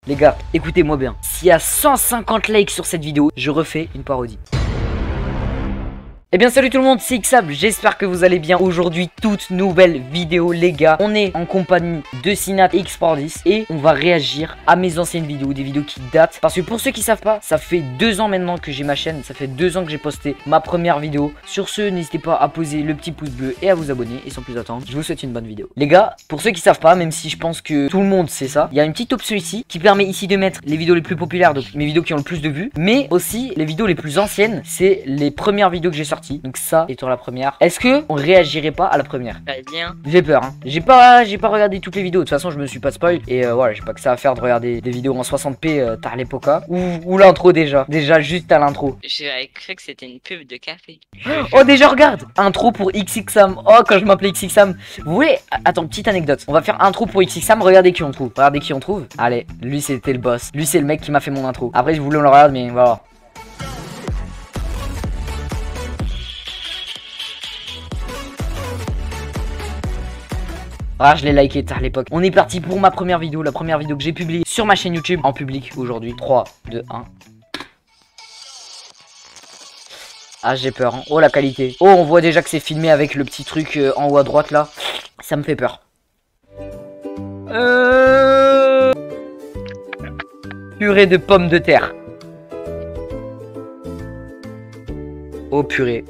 Les gars, écoutez-moi bien. S'il y a 150 likes sur cette vidéo, je refais une parodie. Eh bien salut tout le monde, c'est Ixab, j'espère que vous allez bien. Aujourd'hui, toute nouvelle vidéo les gars. On est en compagnie de Synapse X10 et on va réagir à mes anciennes vidéos, des vidéos qui datent. Parce que pour ceux qui savent pas, ça fait 2 ans maintenant que j'ai ma chaîne, ça fait 2 ans que j'ai posté ma première vidéo. Sur ce, n'hésitez pas à poser le petit pouce bleu et à vous abonner. Et sans plus attendre, je vous souhaite une bonne vidéo. Les gars, pour ceux qui savent pas, même si je pense que tout le monde sait ça, il y a une petite option ici qui permet ici de mettre les vidéos les plus populaires, donc mes vidéos qui ont le plus de vues, mais aussi les vidéos les plus anciennes, c'est les premières vidéos que j'ai sorties. Donc ça étant la première. Est-ce que on réagirait pas à la première? Bien. J'ai peur hein. J'ai pas regardé toutes les vidéos. De toute façon je me suis pas spoil. Et voilà, j'ai pas que ça à faire de regarder des vidéos en 60p tard l'époque. Ou l'intro déjà. Déjà juste à l'intro. J'avais cru que c'était une pub de café. Oh déjà regarde. Intro pour XXSam. Oh quand je m'appelais XXSam. Vous voulez? Attends, petite anecdote. On va faire intro pour XXSam. Regardez qui on trouve. Regardez qui on trouve. Allez, lui c'était le boss. Lui c'est le mec qui m'a fait mon intro. Après je voulais on le regarde mais voilà. Ah, je l'ai liké tard à l'époque. On est parti pour ma première vidéo, la première vidéo que j'ai publiée sur ma chaîne YouTube en public aujourd'hui. 3, 2, 1. Ah, j'ai peur. Hein. Oh, la qualité. Oh, on voit déjà que c'est filmé avec le petit truc en haut à droite là. Ça me fait peur. Purée de pommes de terre. Oh, purée.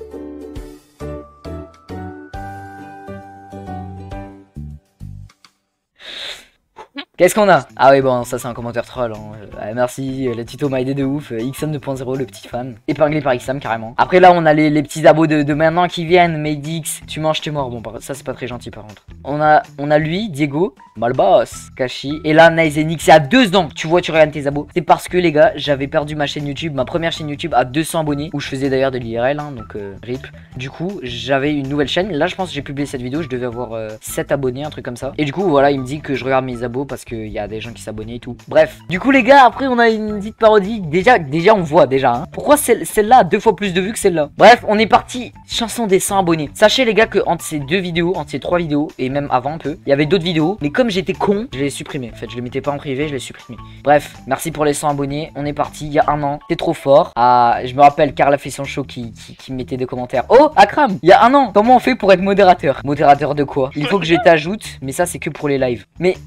Qu'est-ce qu'on a? Ah oui bon ça c'est un commentaire troll hein. Merci, le tuto m'a aidé de ouf. Ixam 2.0 le petit fan. Épinglé par Ixam carrément. Après là on a les petits abos de maintenant qui viennent. Medix, tu manges t'es mort. Bon ça c'est pas très gentil par contre. On a lui, Diego, Malboss, Kashi. Et là Naizenix, c'est à 2 ans. Tu vois tu regardes tes abos. C'est parce que les gars j'avais perdu ma chaîne YouTube, ma première chaîne YouTube à 200 abonnés. Où je faisais d'ailleurs de l'IRL hein, donc RIP. Du coup j'avais une nouvelle chaîne. Là je pense que j'ai publié cette vidéo. Je devais avoir 7 abonnés, un truc comme ça. Et du coup voilà il me dit que je regarde mes abos parce qu'il y a des gens qui s'abonnaient et tout. Bref, du coup les gars, après on a une petite parodie. Déjà on voit déjà hein. Pourquoi celle-là a 2 fois plus de vues que celle-là? Bref, on est parti. Chanson des 100 abonnés. Sachez les gars que entre ces 2 vidéos, entre ces 3 vidéos et même avant un peu, il y avait d'autres vidéos. Mais comme j'étais con, je les ai supprimées. En fait, je les mettais pas en privé, je les ai supprimées. Bref, merci pour les 100 abonnés. On est parti il y a 1 an. T'es trop fort. Ah, je me rappelle Carl a fait son show qui mettait des commentaires. Oh, Akram, il y a 1 an. Comment on fait pour être modérateur? Modérateur de quoi? Il faut que je t'ajoute, mais ça c'est que pour les lives. Mais,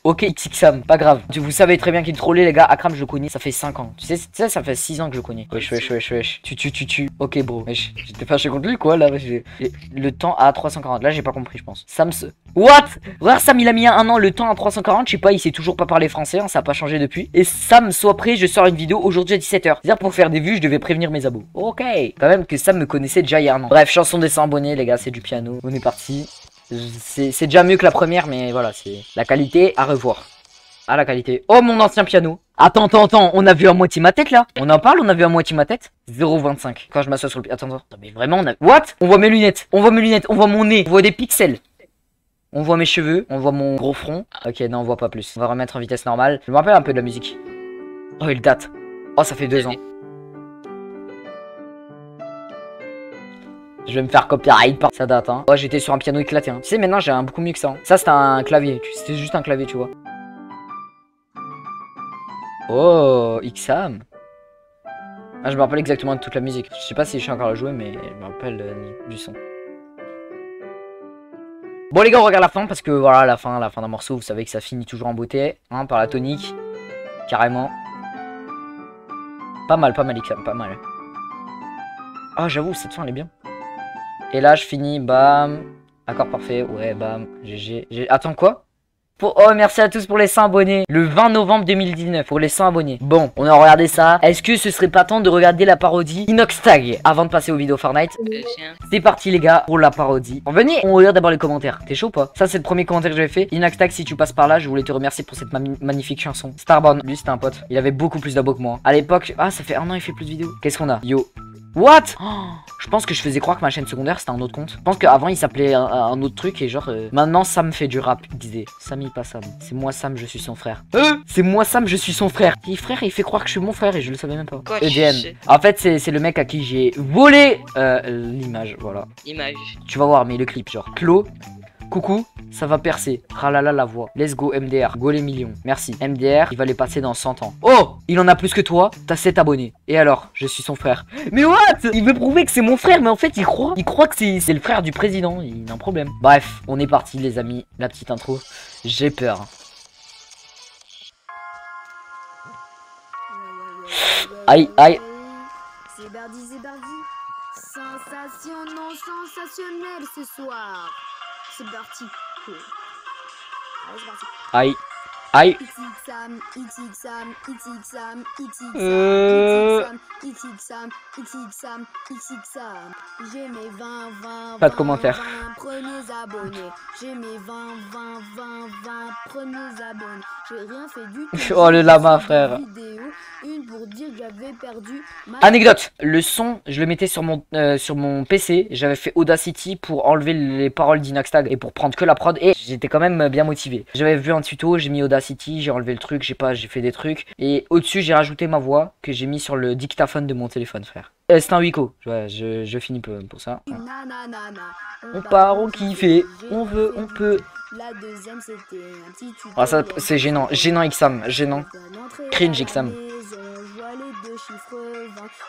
ok, XXSam, pas grave. Vous savez très bien qu'il trollait les gars. Akram je le connais, ça fait 5 ans. Tu sais, ça fait 6 ans que je le connais. Wesh. Tu. Ok bro. Wesh, j'étais fâché contre lui quoi là. Le temps à 340. Là j'ai pas compris je pense. Sam se... What? Frère Sam il a mis 1 an le temps à 340. Je sais pas, il sait toujours pas parler français. Hein, ça a pas changé depuis. Et Sam soit prêt, je sors une vidéo aujourd'hui à 17h. C'est-à-dire pour faire des vues, je devais prévenir mes abos. Ok. Quand même que Sam me connaissait déjà il y a 1 an. Bref, chanson des 100 abonnés les gars, c'est du piano. On est parti. C'est déjà mieux que la première, mais voilà, c'est la qualité à revoir. Ah la qualité. Oh mon ancien piano. Attends, on a vu à moitié ma tête là. On en parle, on a vu à moitié ma tête. 0,25. Quand je m'assois sur le piano. Attends, mais vraiment on a... What? On voit mes lunettes, on voit mon nez, on voit des pixels. On voit mes cheveux, on voit mon gros front. Ok, non on voit pas plus. On va remettre en vitesse normale. Je me rappelle un peu de la musique. Oh il date. Oh ça fait 2 ans. Je vais me faire copyright par... Ça date hein. Oh j'étais sur un piano éclaté hein. Tu sais maintenant j'ai un beaucoup mieux que ça hein. Ça c'était un clavier. C'était juste un clavier tu vois. Oh, XXSam. Ah, je me rappelle exactement de toute la musique. Je sais pas si je suis encore à jouer, mais je me rappelle du son. Bon les gars, on regarde la fin parce que voilà, la fin d'un morceau, vous savez que ça finit toujours en beauté, hein, par la tonique, carrément. Pas mal XXSam, pas mal. Ah, j'avoue, cette fin elle est bien. Et là, je finis, bam, accord parfait, ouais, bam, GG. Attends quoi? Oh merci à tous pour les 100 abonnés. Le 20 novembre 2019 pour les 100 abonnés. Bon on a regardé ça. Est-ce que ce serait pas temps de regarder la parodie Inoxtag avant de passer aux vidéos Fortnite? C'est parti les gars pour la parodie. Venez, on regarde d'abord les commentaires. T'es chaud ou pas? Ça c'est le premier commentaire que j'avais fait. Inoxtag si tu passes par là je voulais te remercier pour cette magnifique chanson. Starborn, lui c'était un pote. Il avait beaucoup plus d'abos que moi. À l'époque, ah ça fait 1 an il fait plus de vidéos. Qu'est-ce qu'on a? Yo. What? Oh, je pense que je faisais croire que ma chaîne secondaire c'était un autre compte. Je pense qu'avant il s'appelait un autre truc et genre maintenant Sam fait du rap. Il disait Samy pas Sam. C'est moi Sam, je suis son frère. C'est moi Sam, je suis son frère. Et frère il fait croire que je suis mon frère et je le savais même pas. EDN. En fait c'est le mec à qui j'ai volé l'image. Voilà. Image. Tu vas voir mais le clip genre Clo Coucou, ça va percer. Ralala la voix. Let's go MDR. Go les millions. Merci. MDR, il va les passer dans 100 ans. Oh, il en a plus que toi. T'as 7 abonnés. Et alors, je suis son frère. Mais what? Il veut prouver que c'est mon frère, mais en fait, il croit. Il croit que c'est le frère du président. Il a un problème. Bref, on est parti les amis. La petite intro. J'ai peur. Aïe, aïe. C'est Bardi, c'est Bardi. Sensation non sensationnelle ce soir. C'est parti. Cool. Allez, c'est parti. Aïe. Aïe. XXam, XXam, XXam, XXam, XXam, XXam. J'ai mes 20, Pas de commentaires. 20 premiers abonnés. J'ai mes 20, 20 premiers abonnés. J'ai rien fait du tout. Oh le lama frère. Une pour dire que j'avais perdu ma... Anecdote, le son, je le mettais sur mon PC, j'avais fait Audacity pour enlever les paroles d'Inoxtag et pour prendre que la prod et j'étais quand même bien motivé. J'avais vu un tuto, j'ai mis Audacity, j'ai enlevé le truc, j'ai fait des trucs et au-dessus j'ai rajouté ma voix que j'ai mis sur le dictaphone de mon téléphone frère. C'est un Wiko, ouais, je finis pour ça. On part, on kiffe, on veut, on peut. La deuxième c'était un petit tuto. Ah ça c'est gênant, gênant Xam, gênant. Cringe Xam. Je vois les deux chiffres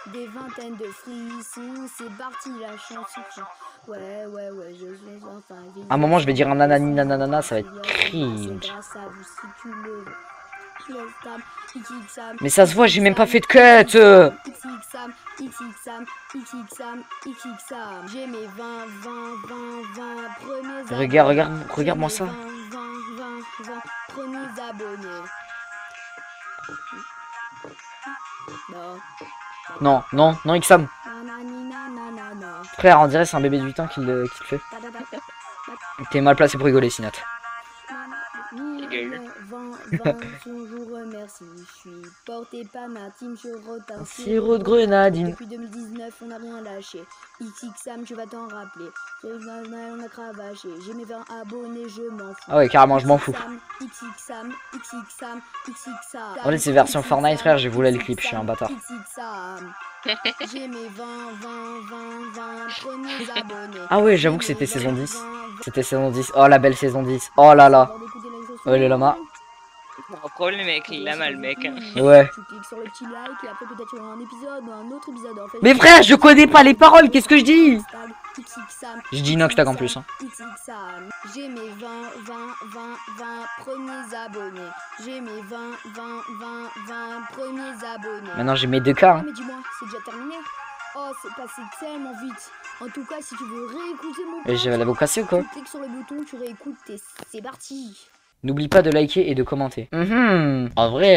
20, des vingtaines de frissons, c'est parti la chanson. Ouais, je suis enfin vivant. À un moment je vais dire un nanani nanana, ça va être cringe. Mais ça se voit, j'ai même pas fait de cut. J'ai mes 20 premiers Regarde-moi ça. 20 premiers abonnés. Non, Xam. Frère, on dirait c'est un bébé de 8 ans qui le fait. T'es mal placé pour rigoler, Sinat. Son jour remercie. Je suis porté par ma team, je retarde. Sirop de grenadine. Depuis 2019, on n'a rien lâché. XXam, tu vas t'en rappeler. On a cravaché. J'ai mes 20 abonnés, je m'en fous. Ah ouais, carrément, je m'en fous. XXam. En fait, c'est version Fortnite, frère, j'ai volé le clip, je suis un bâtard. J'ai mes 20 premiers abonnés. Ah ouais, j'avoue que c'était saison 10. C'était saison 10. Oh, la belle saison 10. Oh là là. Ouais, le lama. Un problème avec les lamas, le mec. Hein. Ouais. Tu cliques sur le petit like et après peut-être il y aura un épisode ou un autre épisode en fait. Mais frère, je connais pas les paroles, qu'est-ce que je dis? Je dis Inoxtag en plus. Hein. J'ai mes 20 premiers abonnés. J'ai mes 20 premiers abonnés. Maintenant j'ai mes 2K. Hein. Mais dis-moi, c'est déjà terminé. Oh, c'est passé tellement vite. En tout cas, si tu veux réécouter mon... Et j'avais la voix cassée ou quoi? Tu cliques sur le bouton, tu réécoutes et c'est parti. N'oublie pas de liker et de commenter. En vrai,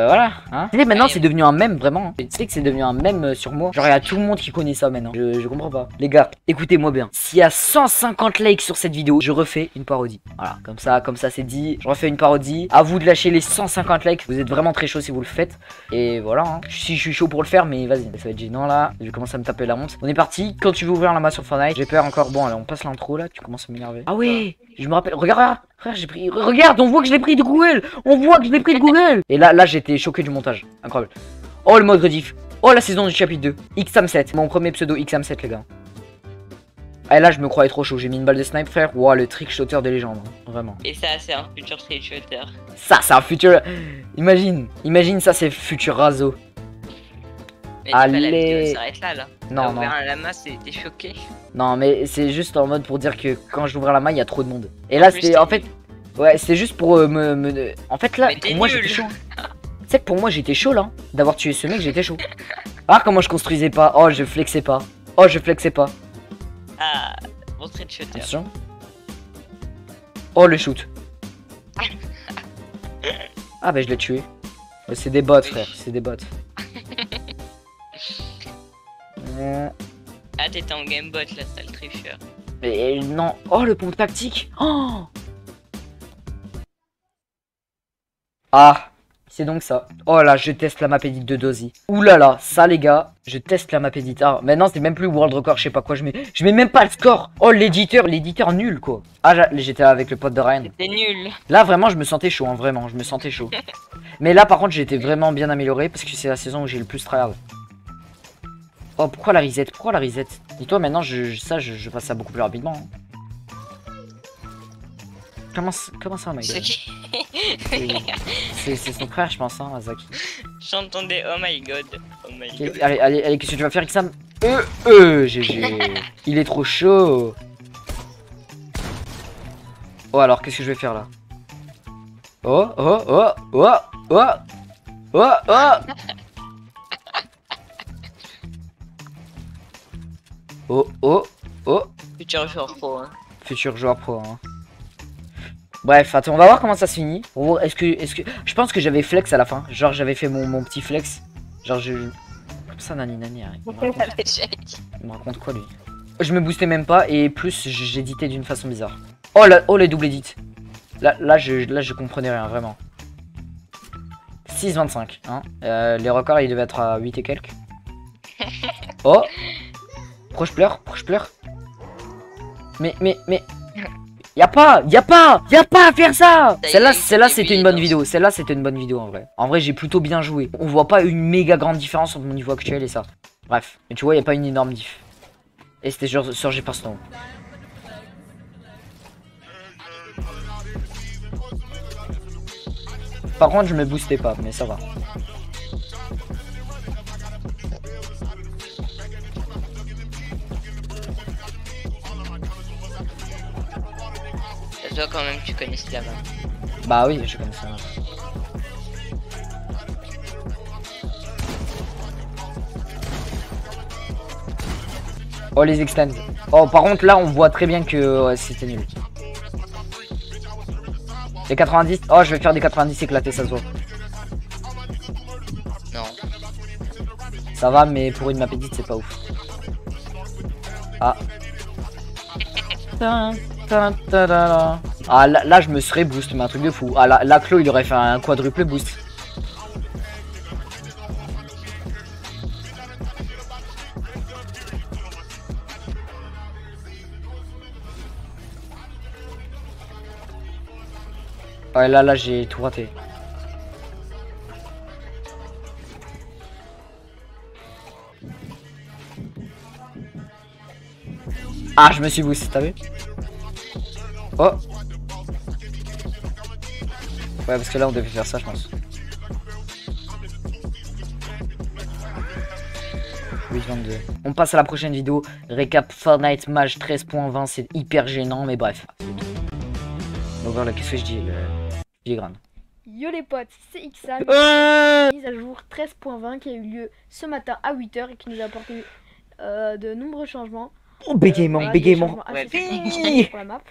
voilà. Hein. Tu sais, maintenant c'est devenu un mème, vraiment. Tu sais que c'est devenu un mème sur moi. Genre, il y a tout le monde qui connaît ça maintenant. Je comprends pas. Les gars, écoutez-moi bien. S'il y a 150 likes sur cette vidéo, je refais une parodie. Voilà, comme ça c'est dit. Je refais une parodie. À vous de lâcher les 150 likes. Vous êtes vraiment très chaud si vous le faites. Et voilà. Hein. Si je suis chaud pour le faire, mais vas-y. Ça va être gênant là. Je vais commencer à me taper la honte. On est parti. Quand tu veux ouvrir la main sur Fortnite, j'ai peur encore. Bon, allez, on passe l'intro là. Tu commences à m'énerver. Ah ouais, je me rappelle. Regarde. Frère, j'ai pris... Regarde, on voit que je l'ai pris de Google. On voit que je l'ai pris de Google. Et là j'étais choqué du montage. Incroyable. Oh, le mode rediff. Oh, la saison du chapitre 2. XAM7. Mon premier pseudo XAM7, les gars. Ah, et là, je me croyais trop chaud. J'ai mis une balle de snipe, frère. Wow, le trick shooter de légende. Hein. Vraiment. Et ça, c'est un futur trick shooter. Ça, c'est un futur... Imagine ça, c'est futur Razo. Mais pas, la vidéo Allez. s'arrête là. Non, T'as non. ouvert un lama, t'es choqué. Non, mais c'est juste en mode pour dire que quand j'ouvre la main, il y a trop de monde. Et là, plus, c'était en fait... Ouais, c'était juste pour En fait, là, Mais t'es pour moi, nul. j'étais chaud. Tu sais que pour moi, j'étais chaud, là. D'avoir tué ce mec, j'étais chaud. Ah, comment je construisais pas. Oh, je flexais pas. Oh, je flexais pas. Ah, bon trick shooter. Attention. Oh, le shoot. Ah, bah, je l'ai tué. Ouais, c'est des bots, frère. C'est des bots. Ah, t'étais en gamebot là, sale tricheur. Mais non. Oh, le pompe tactique. Oh. Ah, c'est donc ça. Oh là, je teste la map edit de Dozy. Ouh là là, ça les gars, je teste la map edit. Ah, maintenant c'est même plus World Record, je sais pas quoi je mets. Je mets même pas le score. Oh, l'éditeur nul quoi. Ah, j'étais avec le pote de Ryan. T'es nul. Là vraiment, je me sentais chaud, hein, vraiment, je me sentais chaud. Mais là par contre, j'ai été vraiment bien amélioré parce que c'est la saison où j'ai le plus tryhard. Oh, pourquoi la reset? Pourquoi la reset? Et toi maintenant, je passe ça beaucoup plus rapidement. Hein. Comment ça, my Ce god? qui... C'est son frère, je pense, hein, Azaki. J'entendais oh my god. Oh my Ok, god. allez, qu'est-ce que tu vas faire, Ixam? GG. Il est trop chaud. Oh, alors, qu'est-ce que je vais faire là? Oh. Oh. Futur joueur pro. Hein. Futur joueur pro, hein. Bref, attends, on va voir comment ça se finit. Est-ce que... Je pense que j'avais flex à la fin. Genre, j'avais fait mon petit flex. Genre, comme ça, nani. Hein. Il me raconte quoi, lui? Je me boostais même pas et plus, j'éditais d'une façon bizarre. Oh, les double edits. Là, je comprenais rien, vraiment. 6,25, hein. Les records, ils devaient être à 8 et quelques. Oh. Pourquoi je pleure? Mais... Y'a pas à faire ça. Celle-là c'était une bonne vidéo. Celle-là c'était une bonne vidéo en vrai. En vrai j'ai plutôt bien joué. On voit pas une méga grande différence entre mon niveau actuel et ça. Bref. Mais tu vois, y a pas une énorme diff. Et c'était sur G Snow. Par contre je me boostais pas, mais ça va. Toi quand même tu connaissais la main. Bah oui, je connais ça. Oh les extends. Oh par contre là on voit très bien que ouais, c'était nul. Les 90. Oh je vais faire des 90 éclatés, ça se voit. Non. Ça va mais pour une map edit c'est pas ouf. Ah. Ah là je me serais boost, mais un truc de fou. Ah là Clo il aurait fait un quadruple boost. Ouais là j'ai tout raté. Ah je me suis boost, t'as vu? Oh. Ouais parce que là on devait faire ça je pense. 8,22. On passe à la prochaine vidéo. Récap Fortnite match 13.20. C'est hyper gênant mais bref. Donc voilà, qu'est-ce que je dis? J'ai grande. Yo les potes, c'est Ixam. Mise à jour 13.20 qui a eu lieu ce matin à 8 h et qui nous a apporté de nombreux changements. Oh bégaiement, bégaiement. Pour la map.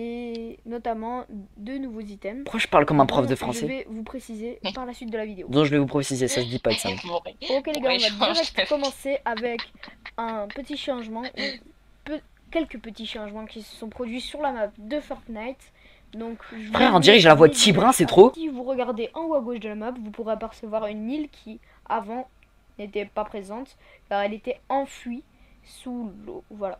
Et notamment de nouveaux items. Pourquoi je parle comme un prof de français? Je vais vous préciser par la suite de la vidéo. Donc je vais vous préciser, ça se dit pas que ça. Ok les gars, on va direct commencer avec un petit changement. Quelques petits changements qui se sont produits sur la map de Fortnite. Donc, frère, on dirait que j'ai la voix de Tibrin, c'est trop. Si vous regardez en haut à gauche de la map, vous pourrez apercevoir une île qui avant n'était pas présente car elle était enfouie sous l'eau. Voilà.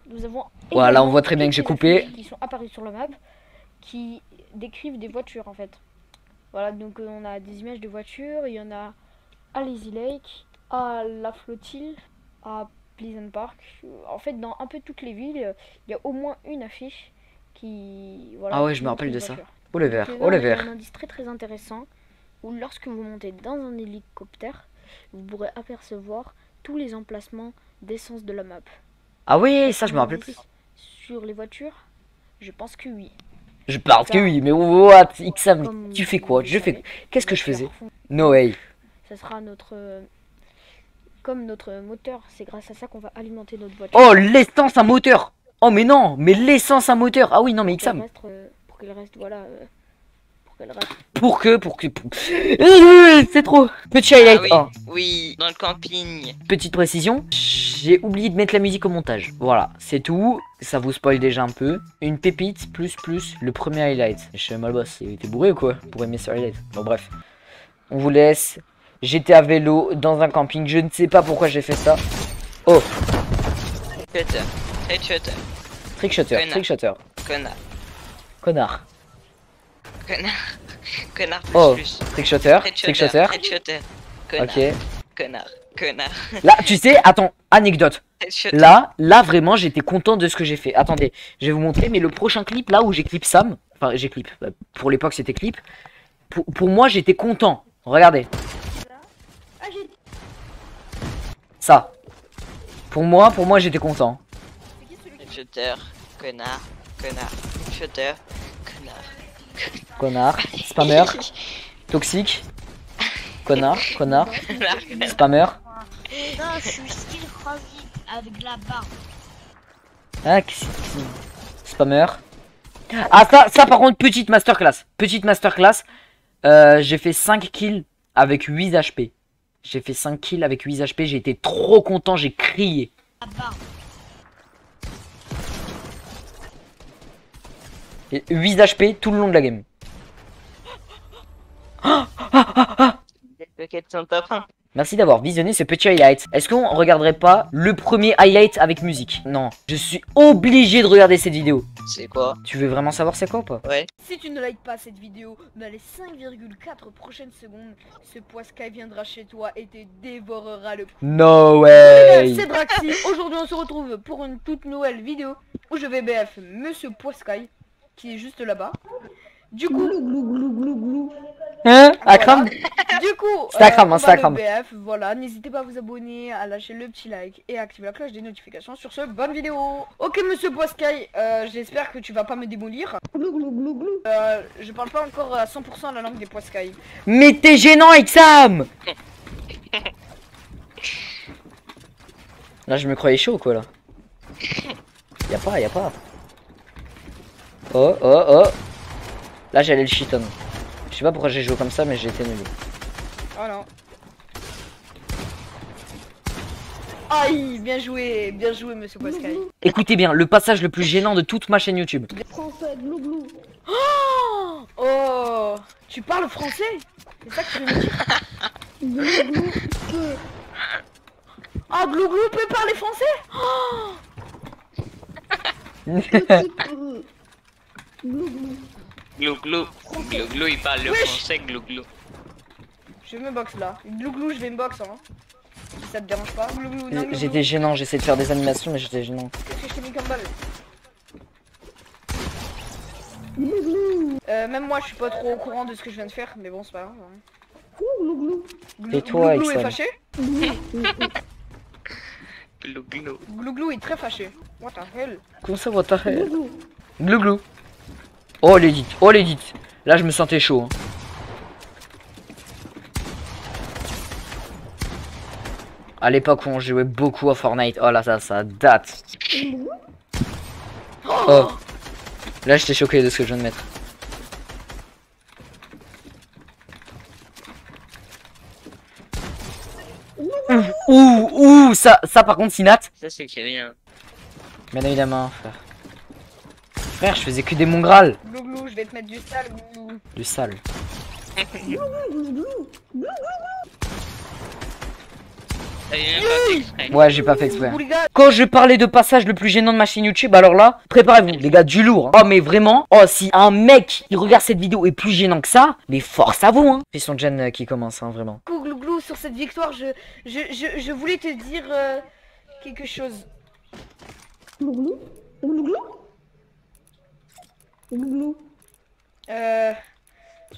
Nous avons voilà, on voit très bien que j'ai coupé. Qui sont apparus sur la map qui décrivent des voitures en fait. Voilà, donc on a des images de voitures. Il y en a à Lazy Lake, à la flottille, à Pleasant Park. En fait, dans un peu toutes les villes, il y a au moins une affiche qui. Voilà, ah ouais, je me rappelle de ça. Oh le vert, oh le vert. Un indice très intéressant où lorsque vous montez dans un hélicoptère, vous pourrez apercevoir tous les emplacements d'essence de la map. Ah oui, ça je me rappelle plus. Sur les voitures, je pense que oui. Je pense que oui, mais what, Ixam, tu fais quoi? Je fais. Qu'est-ce que je faisais? No way. Ça sera notre. Comme notre moteur, c'est grâce à ça qu'on va alimenter notre voiture. Oh, l'essence à moteur! Oh, mais non, mais l'essence à moteur! Ah oui, non, mais Ixam. Pour qu'elle reste, voilà. C'est trop. Petit highlight. Ah oui, oui, dans le camping. Petite précision, j'ai oublié de mettre la musique au montage. Voilà, c'est tout. Ça vous spoil déjà un peu. Une pépite plus le premier highlight. Je suis mal boss. Il était bourré ou quoi pour aimer ce highlight? Bon bref, on vous laisse. J'étais à vélo dans un camping. Je ne sais pas pourquoi j'ai fait ça. Oh. Trickshotter. Trickshotter. Trickshotter. Connard. Connard. Connard plus oh. plus. Trickshotter. Trickshotter. Connard. Ok. Connard. Connard. Là, tu sais, attends, anecdote. Je- Là, vraiment, j'étais content de ce que j'ai fait. Attendez, je vais vous montrer, mais le prochain clip, là où j'ai clip Sam, enfin, j'ai clip, pour l'époque, c'était clip. Pour moi, j'étais content. Regardez. Ah, j'ai... Ça. Pour moi, j'étais content. C'est qui celui qui... Shooter, connard, connard, shooter, connard. Connard, spammer, toxique. Connard, spammer. Non, je suis skill croisé avec la barbe. Ah, spammer. Ah, ça par contre, petite masterclass. Petite masterclass. J'ai fait 5 kills avec 8 HP. J'ai fait 5 kills avec 8 HP. J'ai été trop content, j'ai crié. La barbe. Et 8 HP tout le long de la game. Les paquets sont top 1. Merci d'avoir visionné ce petit highlight. Est-ce qu'on regarderait pas le premier highlight avec musique? Non, je suis obligé de regarder cette vidéo. C'est quoi? Tu veux vraiment savoir c'est quoi ou pas? Ouais. Si tu ne likes pas cette vidéo, dans les 5,4 prochaines secondes, ce poiscaille viendra chez toi et te dévorera le cou. No way. C'est Draxi. Aujourd'hui, on se retrouve pour une toute nouvelle vidéo où je vais BF Monsieur Poiscaille, qui est juste là-bas. Du coup, Hein? voilà. Akram? Du coup, C'est Akram, hein, on c'est va Akram. le BF, voilà, n'hésitez pas à vous abonner, à lâcher le petit like et à activer la cloche des notifications sur ce bonne vidéo. Ok Monsieur Poiscaille, j'espère que tu vas pas me démolir. Je parle pas encore à 100% la langue des Poiscailles. Mais t'es gênant, Exam. Là, je me croyais chaud, quoi, là. Y'a pas. Oh. Là, j'allais le shiton. Je sais pas pourquoi j'ai joué comme ça, mais j'ai été nul. Oh non. Aïe, bien joué Monsieur Poiscaille. Écoutez bien, le passage le plus gênant de toute ma chaîne YouTube. Français, glou. Oh, tu parles français? C'est ça que tu veux me dire? Ah, Glouglou peut parler français? Glou-glou. Glou-glou, il parle le Wesh. français, glou-glou. Je me boxe là. Glouglou, je vais me boxe hein. Si ça te dérange pas. Glouglou, non, Glouglou. J'étais gênant, j'essaie de faire des animations, mais j'étais gênant. Qu'est-ce que je t'ai mis comme balle? Même moi je suis pas trop au courant de ce que je viens de faire, mais bon c'est pas grave. Hein. Et toi, Glouglou est Ixon? fâché? Glou-glou. Glouglou est très fâché. What the hell? Comment ça, what the hell? Glou. Oh l'édit. Là, je me sentais chaud. Hein. À l'époque où on jouait beaucoup à Fortnite. Oh là, ça date. Oh. Là, j'étais choqué de ce que je viens de mettre. Ouh, ça par contre, Sinat. Ça, c'est qui rien. Bien évidemment, frère. Frère, je faisais que des mongrales. Glouglou, je vais te mettre du sale, Glouglou. Du sale. T'as même pas fait exprès. Ouais, j'ai pas fait exprès. Ouh, les gars, Quand je parlais de passage le plus gênant de ma chaîne YouTube, alors là, préparez-vous, les gars, du lourd. Hein. Oh, mais vraiment, oh, si un mec qui regarde cette vidéo est plus gênant que ça, mais force à vous, hein. C'est son gen qui commence, hein, vraiment. Glouglou, sur cette victoire, je voulais te dire quelque chose.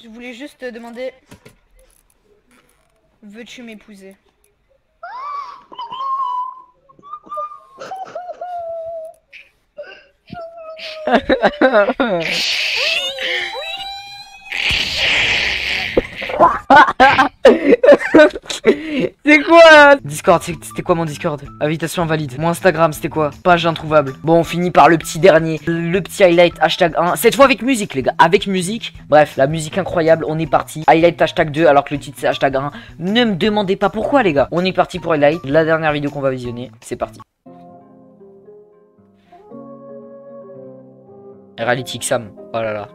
Je voulais juste te demander, veux-tu m'épouser? C'est quoi? Discord, c'était quoi mon Discord? Invitation invalide. Mon Instagram, c'était quoi? Page introuvable. Bon, on finit par le petit dernier. Le petit highlight hashtag 1. Cette fois avec musique, les gars. Avec musique. Bref, la musique incroyable. On est parti. Highlight hashtag 2 alors que le titre c'est hashtag 1. Ne me demandez pas pourquoi, les gars. On est parti pour highlight. La dernière vidéo qu'on va visionner. C'est parti. Reality Xam. Oh là là.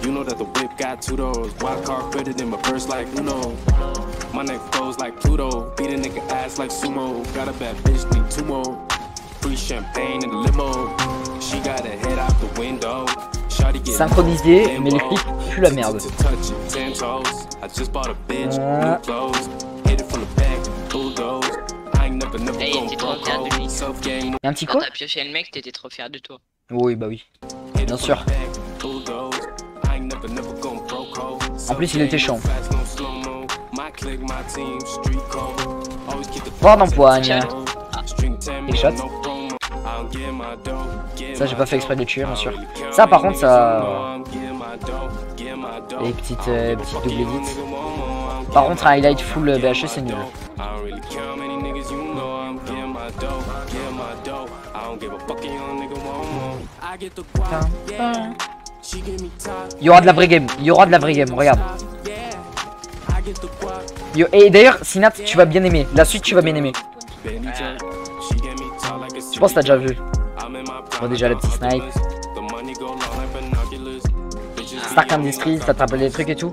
You know that the whip got two doors. Wild card fitted in my purse like Uno. My neck flows like Pluto. Beat a nigga ass like sumo. Got a bad bitch, need two more. Free champagne in the limo. She got her head out the window. Shawty synchronisé, mais les clips plus la merde. Hey, t'es trop fier de lui. Y'a un petit Quand quoi? t'as pioché le mec, t'étais trop fier de toi. Oui, bah oui. Bien sûr. En plus, il était chiant. Voir d'empoigne. Et shot. Ça, j'ai pas fait exprès de le tuer, bien sûr. Ça, par contre, ça. Les petites doubles vite. Par contre, un highlight full BHE, c'est nul. Il y aura de la vraie game, il y aura de la vraie game, regarde. Et d'ailleurs, Sinat, tu vas bien aimer. La suite, tu vas bien aimer. Je pense que t'as déjà vu. Bon, déjà, le petit snipe. Stark Industries, ça te rappelle des trucs et tout.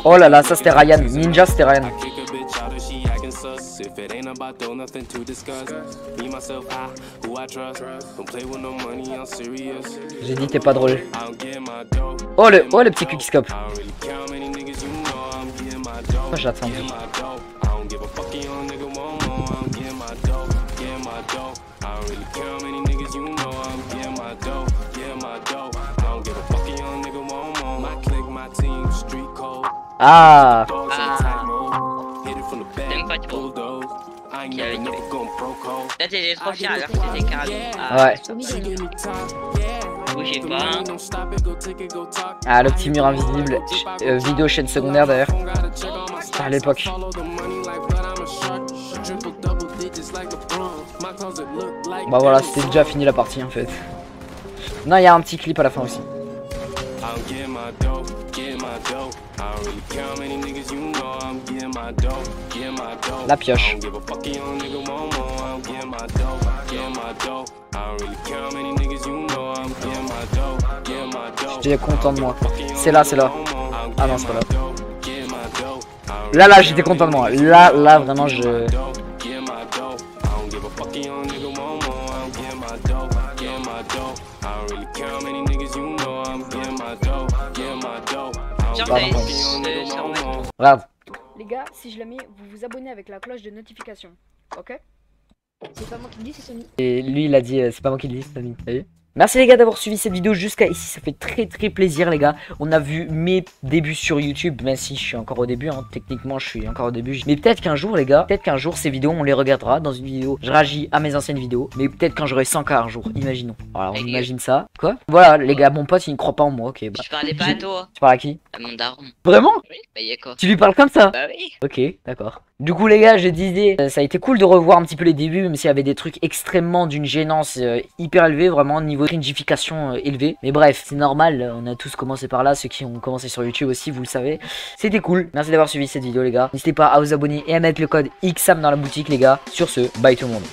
Oh là là, ça c'était Ryan. Ninja, c'était Ryan. J'ai dit t'es pas drôle. Oh le petit quickscope. Oh, je l'attends. Ah. T'aimes pas trop. Là t'étais trop fier alors que t'étais carrément. Ouais. Bougez pas. Ah, le petit mur invisible. Vidéo chaîne secondaire d'ailleurs. C'était à l'époque. Bah voilà, c'était déjà fini la partie en fait. Non, il y a un petit clip à la fin aussi. La pioche. J'étais content de moi. C'est là, c'est là. Ah non, c'est pas là. Là, j'étais content de moi. Là, vraiment, je... Regarde. Les gars, si je la mets, vous vous abonnez avec la cloche de notification. Ok? C'est pas moi qui le dis, c'est Sony. Et lui, il a dit, c'est pas moi qui le dis, c'est Samy. T'as vu? Merci les gars d'avoir suivi cette vidéo jusqu'à ici, ça fait très plaisir les gars. On a vu mes débuts sur YouTube, même si je suis encore au début, hein. Techniquement je suis encore au début. Mais peut-être qu'un jour les gars, peut-être qu'un jour ces vidéos on les regardera dans une vidéo. Je réagis à mes anciennes vidéos, mais peut-être quand j'aurai 100K un jour, imaginons. Voilà, on imagine ça. Quoi? Voilà les gars, mon pote il ne croit pas en moi, ok. Bah. Je parlais pas à toi. Tu parles à qui? À mon daron. Vraiment? Oui, bah y'a quoi? Tu lui parles comme ça? Bah oui. Ok, d'accord. Du coup les gars, je disais, ça a été cool de revoir un petit peu les débuts, même s'il y avait des trucs extrêmement d'une gênance hyper élevée, vraiment niveau cringification élevé. Mais bref, c'est normal, on a tous commencé par là, ceux qui ont commencé sur YouTube aussi, vous le savez. C'était cool, merci d'avoir suivi cette vidéo les gars. N'hésitez pas à vous abonner et à mettre le code XSAM dans la boutique les gars. Sur ce, bye tout le monde.